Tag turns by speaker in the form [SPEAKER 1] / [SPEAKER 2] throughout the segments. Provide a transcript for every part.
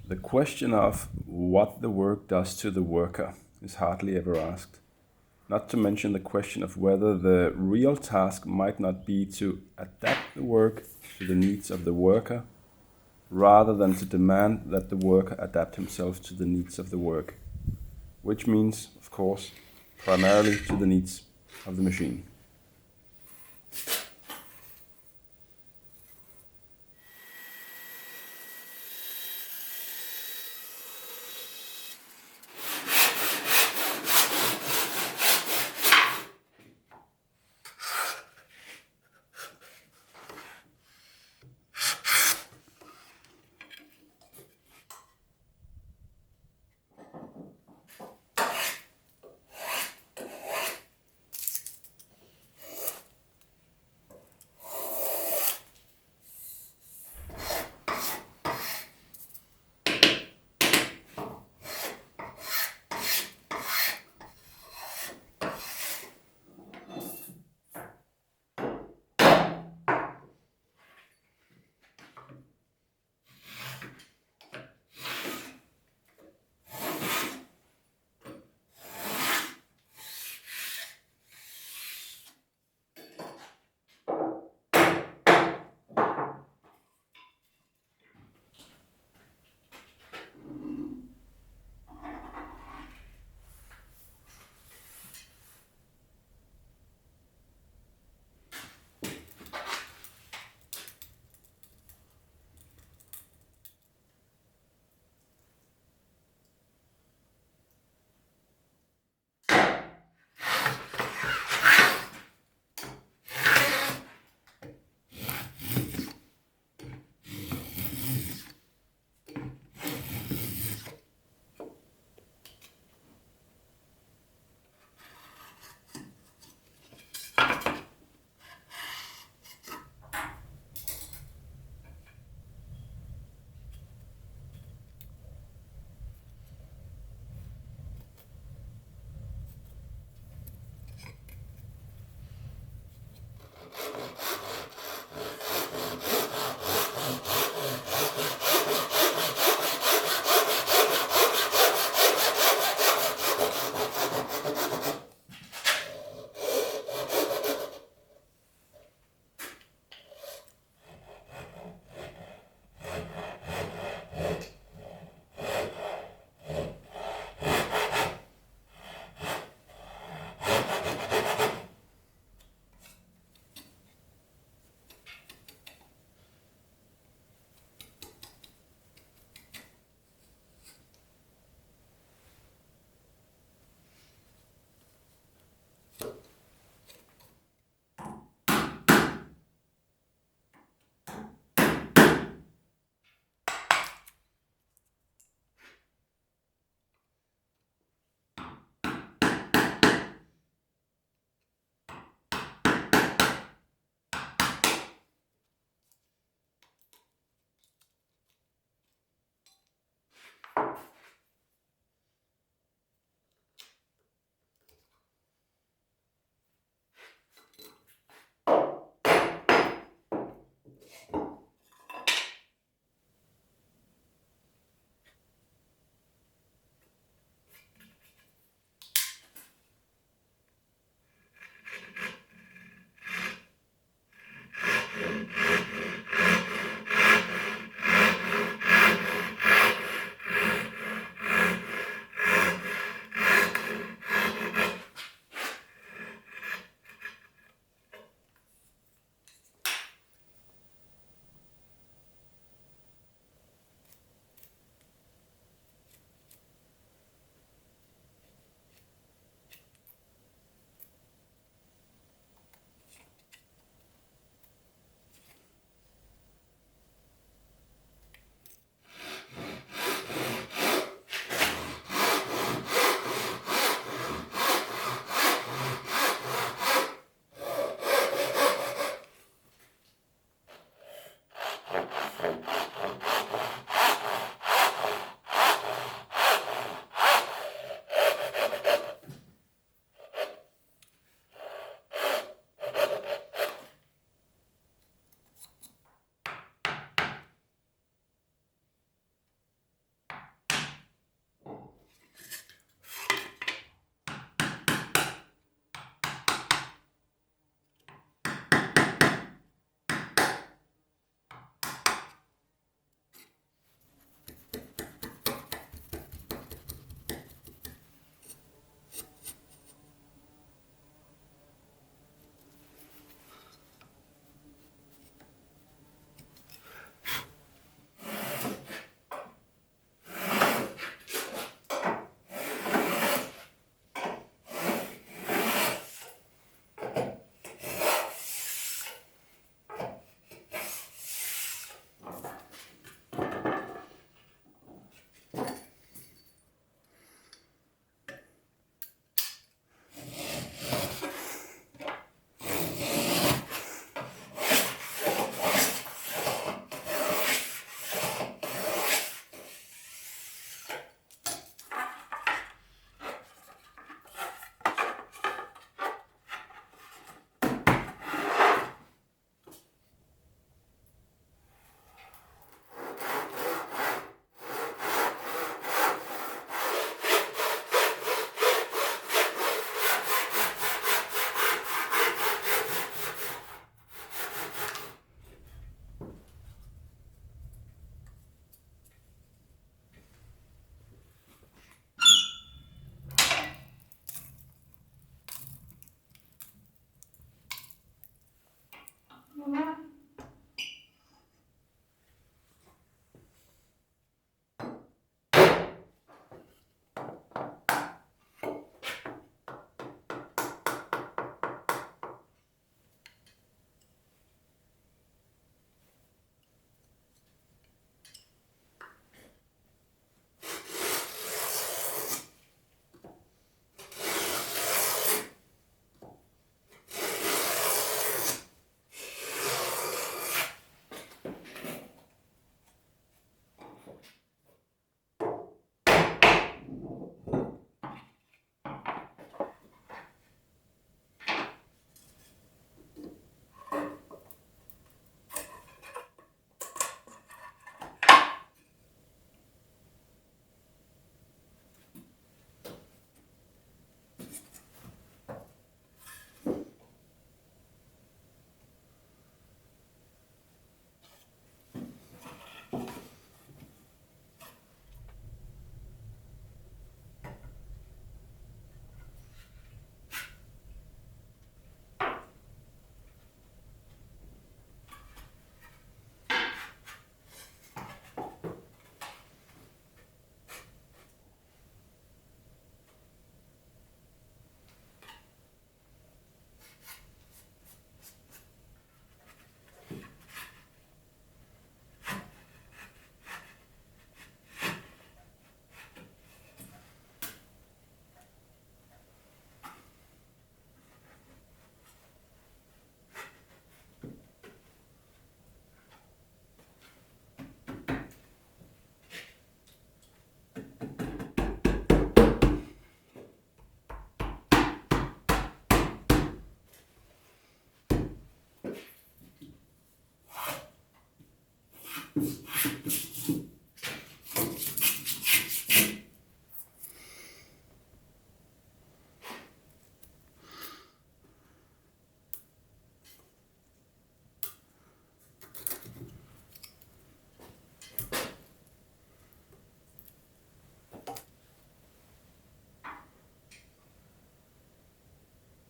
[SPEAKER 1] The question of what the work does to the worker is hardly ever asked, not to mention the question of whether the real task might not be to adapt the work to the needs of the worker, rather than to demand that the worker adapt himself to the needs of the work, which means, of course, primarily to the needs of the machine.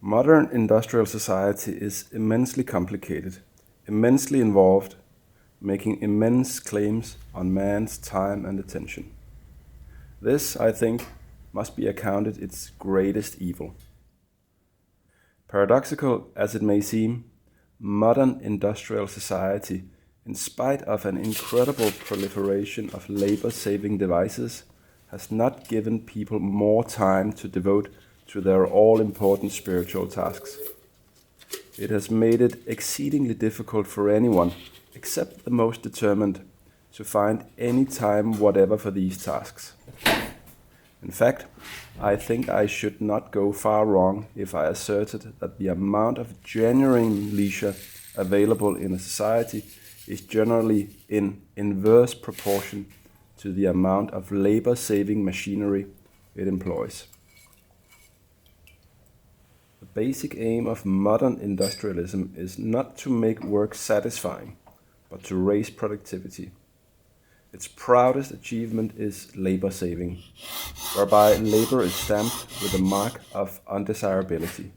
[SPEAKER 1] Modern industrial society is immensely complicated, immensely involved, making immense claims on man's time and attention. This, I think, must be accounted its greatest evil. Paradoxical as it may seem, modern industrial society, in spite of an incredible proliferation of labor saving devices, has not given people more time to devote to their all important spiritual tasks. It has made it exceedingly difficult for anyone, except the most determined, to find any time whatever for these tasks. In fact, I think I should not go far wrong if I asserted that the amount of genuine leisure available in a society is generally in inverse proportion to the amount of labor-saving machinery it employs. The basic aim of modern industrialism is not to make work satisfying, but to raise productivity. Its proudest achievement is labor saving, whereby labor is stamped with the mark of undesirability.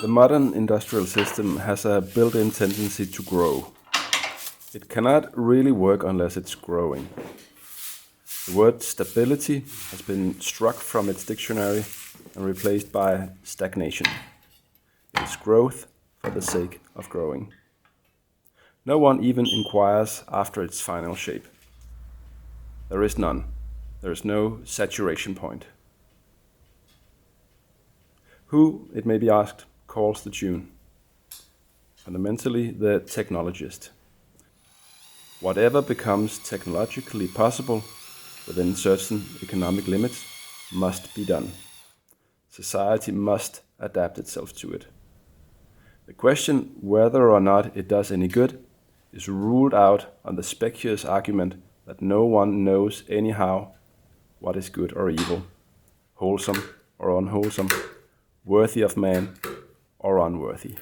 [SPEAKER 1] The modern industrial system has a built-in tendency to grow. It cannot really work unless it's growing. The word stability has been struck from its dictionary and replaced by stagnation. It's growth for the sake of growing. No one even inquires after its final shape. There is none. There is no saturation point. Who, it may be asked, calls the tune? Fundamentally, the technologist. Whatever becomes technologically possible within certain economic limits must be done. Society must adapt itself to it. The question whether or not it does any good is ruled out on the specious argument that no one knows anyhow what is good or evil, wholesome or unwholesome, worthy of man or unworthy.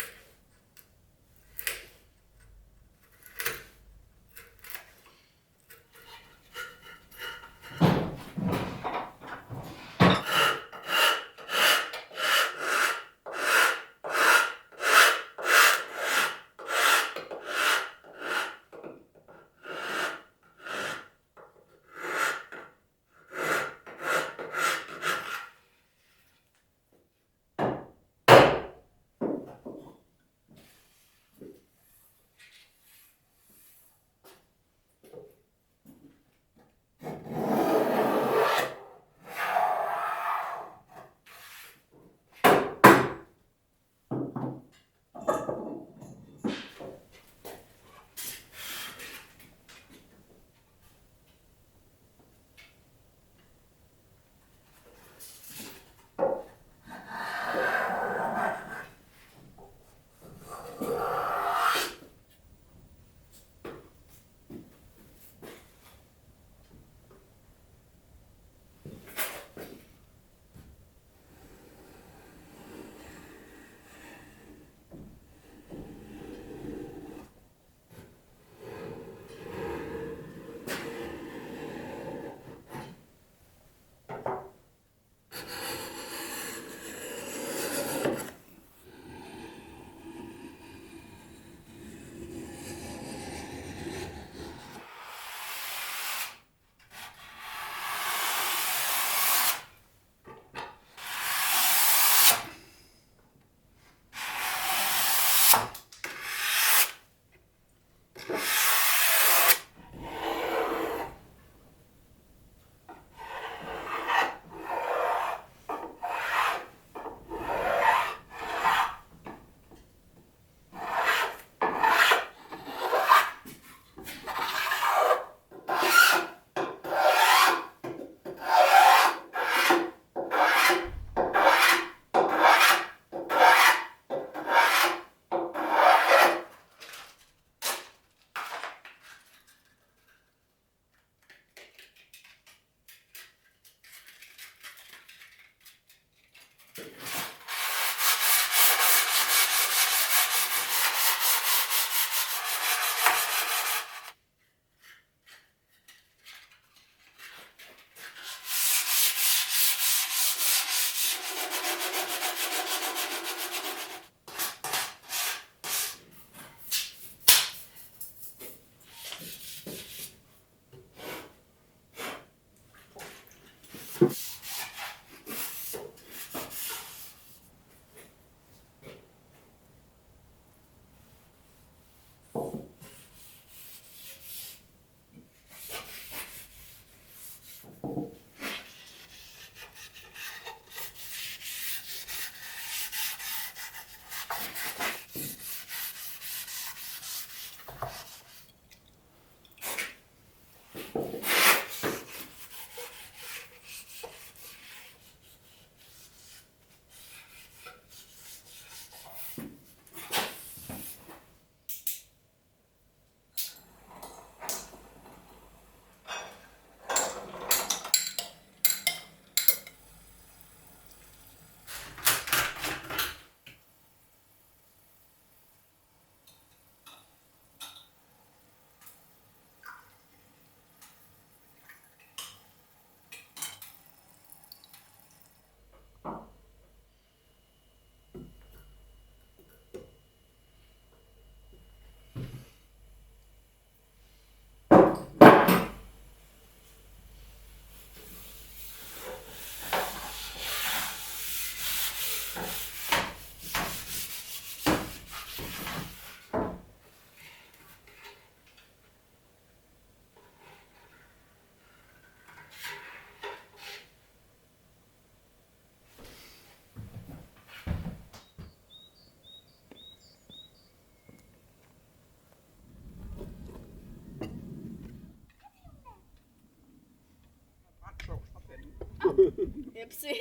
[SPEAKER 2] Epsi.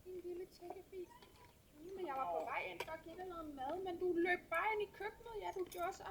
[SPEAKER 2] En lille tækkefis. Men jeg var på vej ind for at give dig noget mad, men du løb bare ind i køkkenet. Ja, du gjorde så.